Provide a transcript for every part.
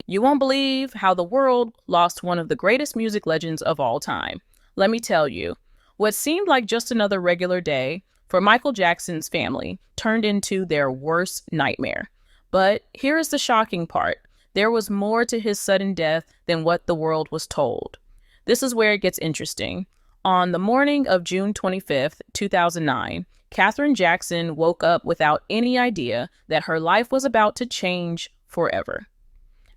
You won't believe how the world lost one of the greatest music legends of all time. Let me tell you, what seemed like just another regular day for Michael Jackson's family turned into their worst nightmare. But here is the shocking part. There was more to his sudden death than what the world was told. This is where it gets interesting. On the morning of June 25th, 2009, Katherine Jackson woke up without any idea that her life was about to change forever.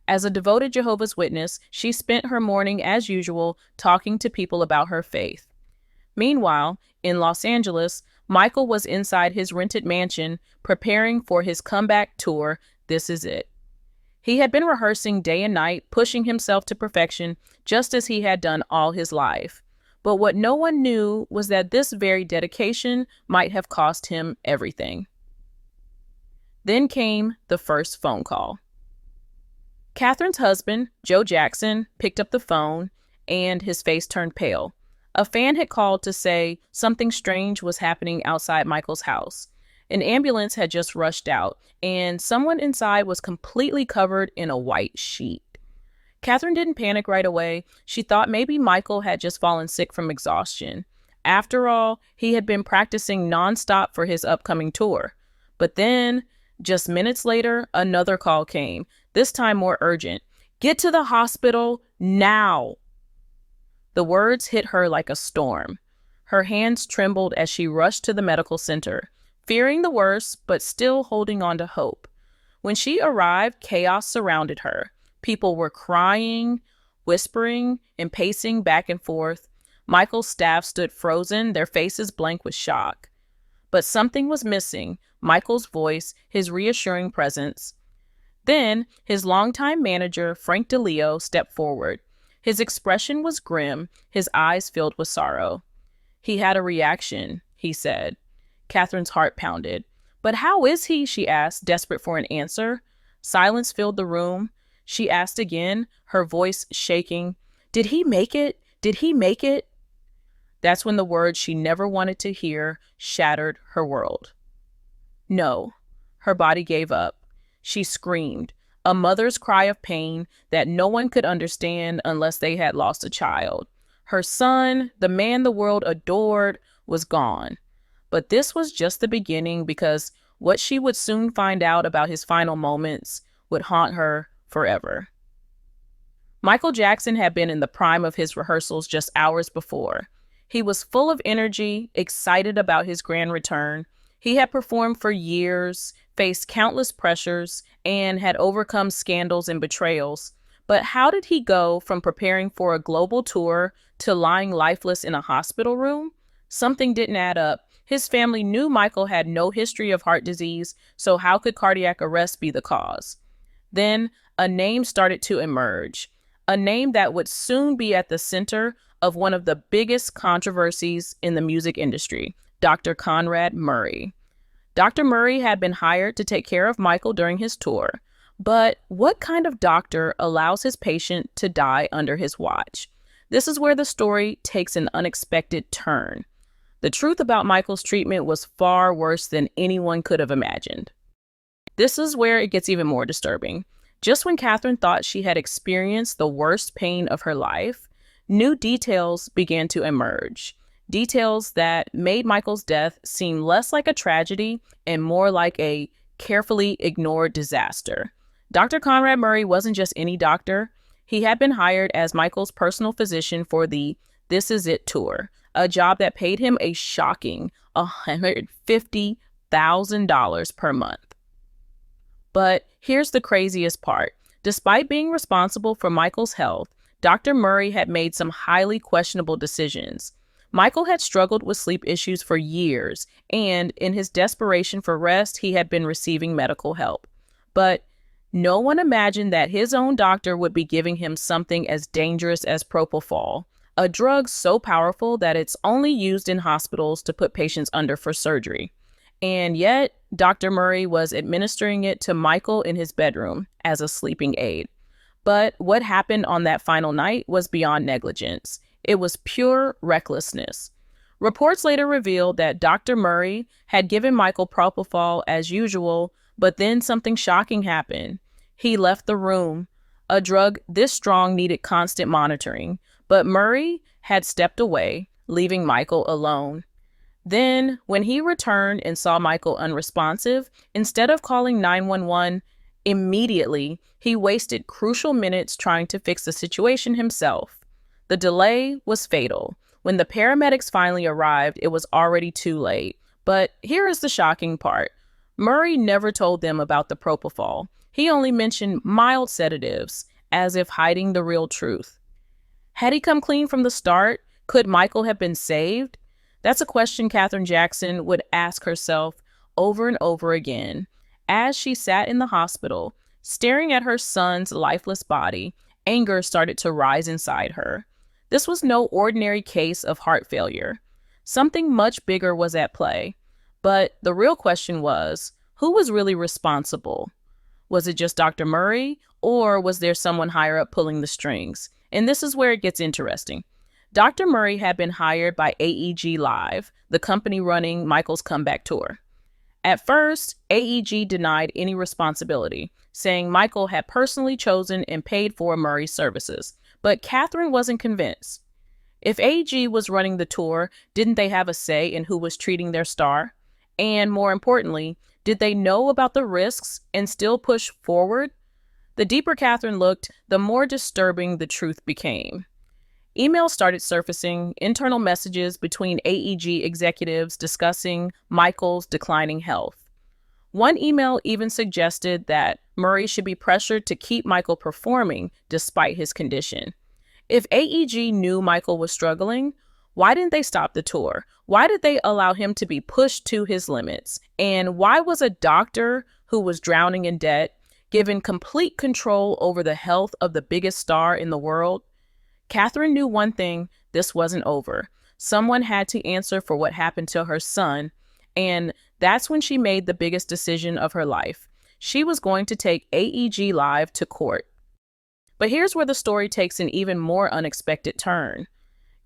As a devoted Jehovah's Witness, she spent her morning as usual talking to people about her faith. Meanwhile, in Los Angeles, Michael was inside his rented mansion preparing for his comeback tour, This Is It. He had been rehearsing day and night, pushing himself to perfection, just as he had done all his life. But what no one knew was that this very dedication might have cost him everything. Then came the first phone call. Katherine's husband, Joe Jackson, picked up the phone, and his face turned pale. A fan had called to say something strange was happening outside Michael's house. An ambulance had just rushed out, and someone inside was completely covered in a white sheet. Katherine didn't panic right away. She thought maybe Michael had just fallen sick from exhaustion. After all, he had been practicing nonstop for his upcoming tour. But then, just minutes later, another call came, this time more urgent. Get to the hospital now. The words hit her like a storm. Her hands trembled as she rushed to the medical center, fearing the worst, but still holding on to hope. When she arrived, chaos surrounded her. People were crying, whispering, and pacing back and forth. Michael's staff stood frozen, their faces blank with shock. But something was missing, Michael's voice, his reassuring presence. Then, his longtime manager, Frank DeLeo, stepped forward. His expression was grim, his eyes filled with sorrow. He had a reaction, he said. Katherine's heart pounded. But how is he? She asked, desperate for an answer. Silence filled the room. She asked again, her voice shaking. Did he make it? Did he make it? That's when the words she never wanted to hear shattered her world. No. Her body gave up. She screamed, a mother's cry of pain that no one could understand unless they had lost a child. Her son, the man the world adored, was gone. But this was just the beginning, because what she would soon find out about his final moments would haunt her forever. Michael Jackson had been in the prime of his rehearsals just hours before. He was full of energy, excited about his grand return. He had performed for years, faced countless pressures, and had overcome scandals and betrayals. But how did he go from preparing for a global tour to lying lifeless in a hospital room? Something didn't add up. His family knew Michael had no history of heart disease, so how could cardiac arrest be the cause? Then a name started to emerge, a name that would soon be at the center of one of the biggest controversies in the music industry, Dr. Conrad Murray. Dr. Murray had been hired to take care of Michael during his tour. But what kind of doctor allows his patient to die under his watch? This is where the story takes an unexpected turn. The truth about Michael's treatment was far worse than anyone could have imagined. This is where it gets even more disturbing. Just when Katherine thought she had experienced the worst pain of her life, new details began to emerge. Details that made Michael's death seem less like a tragedy and more like a carefully ignored disaster. Dr. Conrad Murray wasn't just any doctor. He had been hired as Michael's personal physician for the This Is It tour, a job that paid him a shocking $150,000 per month. But here's the craziest part. Despite being responsible for Michael's health, Dr. Murray had made some highly questionable decisions. Michael had struggled with sleep issues for years, and in his desperation for rest, he had been receiving medical help. But no one imagined that his own doctor would be giving him something as dangerous as propofol, a drug so powerful that it's only used in hospitals to put patients under for surgery. And yet, Dr. Murray was administering it to Michael in his bedroom as a sleeping aid. But what happened on that final night was beyond negligence. It was pure recklessness. Reports later revealed that Dr. Murray had given Michael propofol as usual, but then something shocking happened. He left the room. A drug this strong needed constant monitoring, but Murray had stepped away, leaving Michael alone. Then, when he returned and saw Michael unresponsive, instead of calling 911 immediately, he wasted crucial minutes trying to fix the situation himself. The delay was fatal. When the paramedics finally arrived, it was already too late. But here is the shocking part. Murray never told them about the propofol. He only mentioned mild sedatives, as if hiding the real truth. Had he come clean from the start, could Michael have been saved? That's a question Katherine Jackson would ask herself over and over again. As she sat in the hospital, staring at her son's lifeless body, anger started to rise inside her. This was no ordinary case of heart failure. Something much bigger was at play. But the real question was, who was really responsible? Was it just Dr. Murray, or was there someone higher up pulling the strings? And this is where it gets interesting. Dr. Murray had been hired by AEG Live, the company running Michael's comeback tour. At first, AEG denied any responsibility, saying Michael had personally chosen and paid for Murray's services. But Katherine wasn't convinced. If AEG was running the tour, didn't they have a say in who was treating their star? And more importantly, did they know about the risks and still push forward? The deeper Katherine looked, the more disturbing the truth became. Emails started surfacing, internal messages between AEG executives discussing Michael's declining health. One email even suggested that Murray should be pressured to keep Michael performing despite his condition. If AEG knew Michael was struggling, why didn't they stop the tour? Why did they allow him to be pushed to his limits? And why was a doctor who was drowning in debt given complete control over the health of the biggest star in the world? Katherine knew one thing: this wasn't over. Someone had to answer for what happened to her son, and that's when she made the biggest decision of her life. She was going to take AEG Live to court. But here's where the story takes an even more unexpected turn.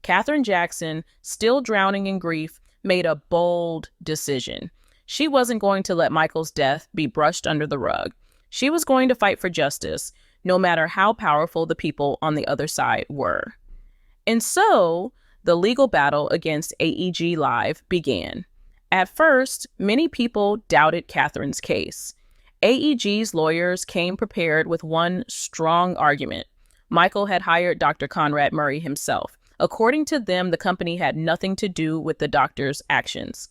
Katherine Jackson, still drowning in grief, made a bold decision. She wasn't going to let Michael's death be brushed under the rug. She was going to fight for justice, no matter how powerful the people on the other side were. And so, the legal battle against AEG Live began. At first, many people doubted Katherine's case. AEG's lawyers came prepared with one strong argument. Michael had hired Dr. Conrad Murray himself. According to them, the company had nothing to do with the doctor's actions.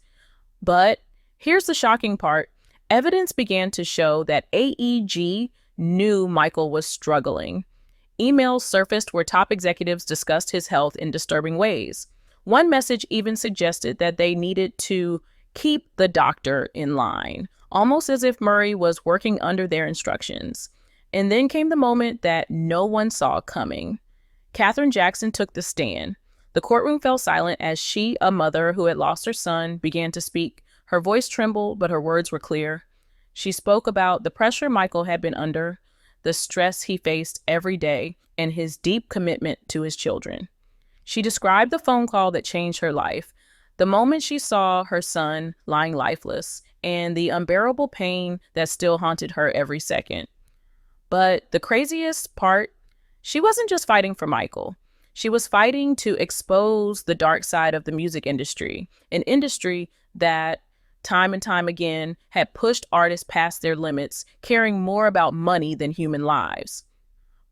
But here's the shocking part. Evidence began to show that AEG knew Michael was struggling. Emails surfaced where top executives discussed his health in disturbing ways. One message even suggested that they needed to keep the doctor in line, almost as if Murray was working under their instructions. And then came the moment that no one saw coming. Katherine Jackson took the stand. The courtroom fell silent as she, a mother who had lost her son, began to speak. Her voice trembled, but her words were clear. She spoke about the pressure Michael had been under, the stress he faced every day, and his deep commitment to his children. She described the phone call that changed her life, the moment she saw her son lying lifeless, and the unbearable pain that still haunted her every second. But the craziest part, she wasn't just fighting for Michael. She was fighting to expose the dark side of the music industry, an industry that time and time again had pushed artists past their limits, caring more about money than human lives.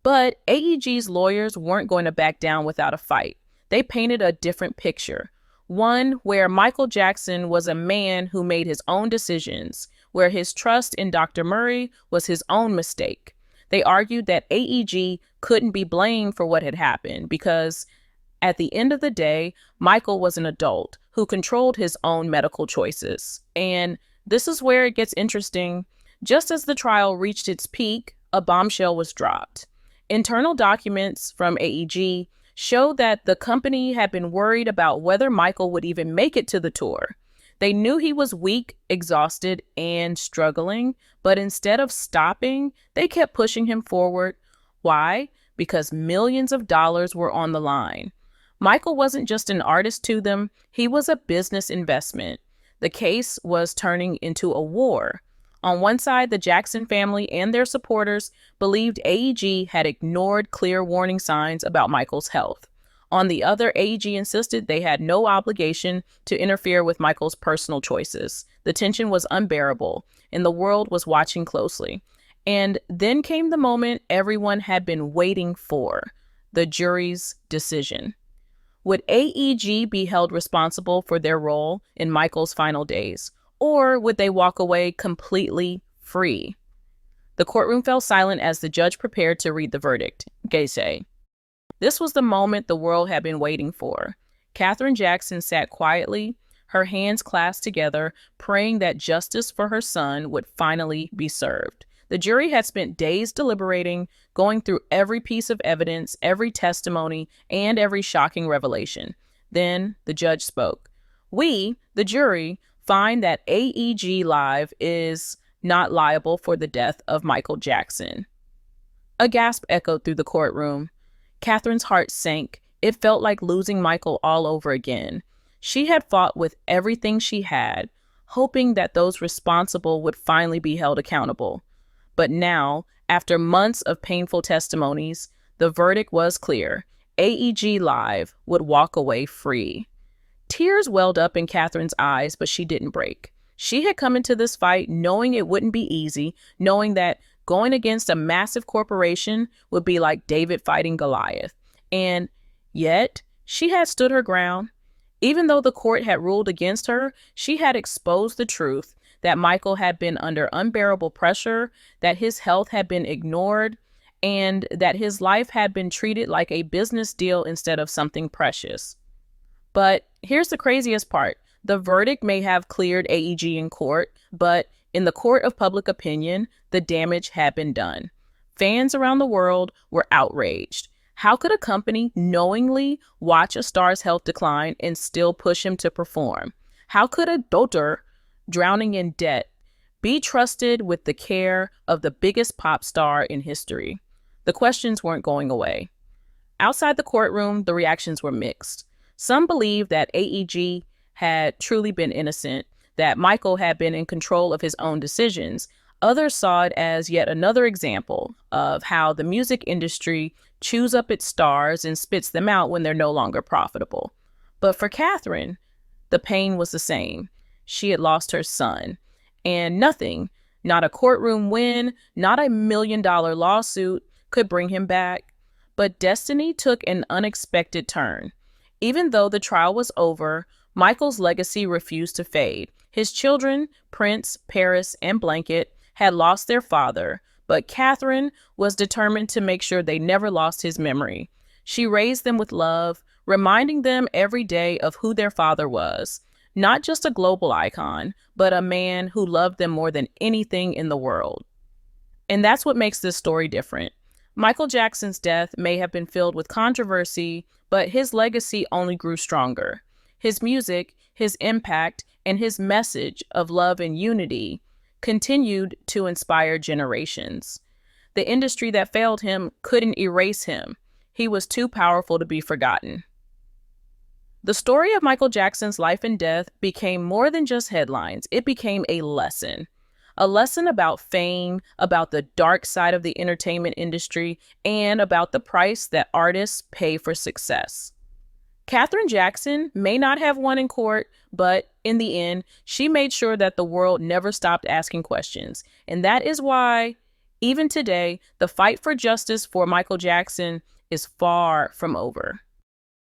But AEG's lawyers weren't going to back down without a fight. They painted a different picture, one where Michael Jackson was a man who made his own decisions, where his trust in Dr. Murray was his own mistake. They argued that AEG couldn't be blamed for what had happened because, at the end of the day, Michael was an adult who controlled his own medical choices. And this is where it gets interesting. Just as the trial reached its peak, a bombshell was dropped. Internal documents from AEG showed that the company had been worried about whether Michael would even make it to the tour. They knew he was weak, exhausted, and struggling, but instead of stopping, they kept pushing him forward. Why? Because millions of dollars were on the line. Michael wasn't just an artist to them, he was a business investment. The case was turning into a war. On one side, the Jackson family and their supporters believed AEG had ignored clear warning signs about Michael's health. On the other, AEG insisted they had no obligation to interfere with Michael's personal choices. The tension was unbearable, and the world was watching closely. And then came the moment everyone had been waiting for, the jury's decision. Would AEG be held responsible for their role in Michael's final days, or would they walk away completely free? The courtroom fell silent as the judge prepared to read the verdict. Gacy. This was the moment the world had been waiting for. Katherine Jackson sat quietly, her hands clasped together, praying that justice for her son would finally be served. The jury had spent days deliberating, going through every piece of evidence, every testimony, and every shocking revelation. Then the judge spoke. We, the jury, find that AEG Live is not liable for the death of Michael Jackson. A gasp echoed through the courtroom. Katherine's heart sank. It felt like losing Michael all over again. She had fought with everything she had, hoping that those responsible would finally be held accountable. But now, after months of painful testimonies, the verdict was clear. AEG Live would walk away free. Tears welled up in Katherine's eyes, but she didn't break. She had come into this fight knowing it wouldn't be easy, knowing that going against a massive corporation would be like David fighting Goliath. And yet, she had stood her ground. Even though the court had ruled against her, she had exposed the truth that Michael had been under unbearable pressure, that his health had been ignored, and that his life had been treated like a business deal instead of something precious. But here's the craziest part. The verdict may have cleared AEG in court, but in the court of public opinion, the damage had been done. Fans around the world were outraged. How could a company knowingly watch a star's health decline and still push him to perform? How could a daughter drowning in debt be trusted with the care of the biggest pop star in history? The questions weren't going away. Outside the courtroom, the reactions were mixed. Some believed that AEG had truly been innocent, that Michael had been in control of his own decisions. Others saw it as yet another example of how the music industry chews up its stars and spits them out when they're no longer profitable. But for Katherine, the pain was the same. She had lost her son, and nothing, not a courtroom win, not a $1 million lawsuit, could bring him back. But destiny took an unexpected turn. Even though the trial was over, Michael's legacy refused to fade. His children, Prince, Paris, and Blanket, had lost their father, but Katherine was determined to make sure they never lost his memory. She raised them with love, reminding them every day of who their father was. Not just a global icon, but a man who loved them more than anything in the world. And that's what makes this story different. Michael Jackson's death may have been filled with controversy, but his legacy only grew stronger. His music, his impact, and his message of love and unity continued to inspire generations. The industry that failed him couldn't erase him. He was too powerful to be forgotten. The story of Michael Jackson's life and death became more than just headlines. It became a lesson. A lesson about fame, about the dark side of the entertainment industry, and about the price that artists pay for success. Katherine Jackson may not have won in court, but in the end, she made sure that the world never stopped asking questions. And that is why, even today, the fight for justice for Michael Jackson is far from over.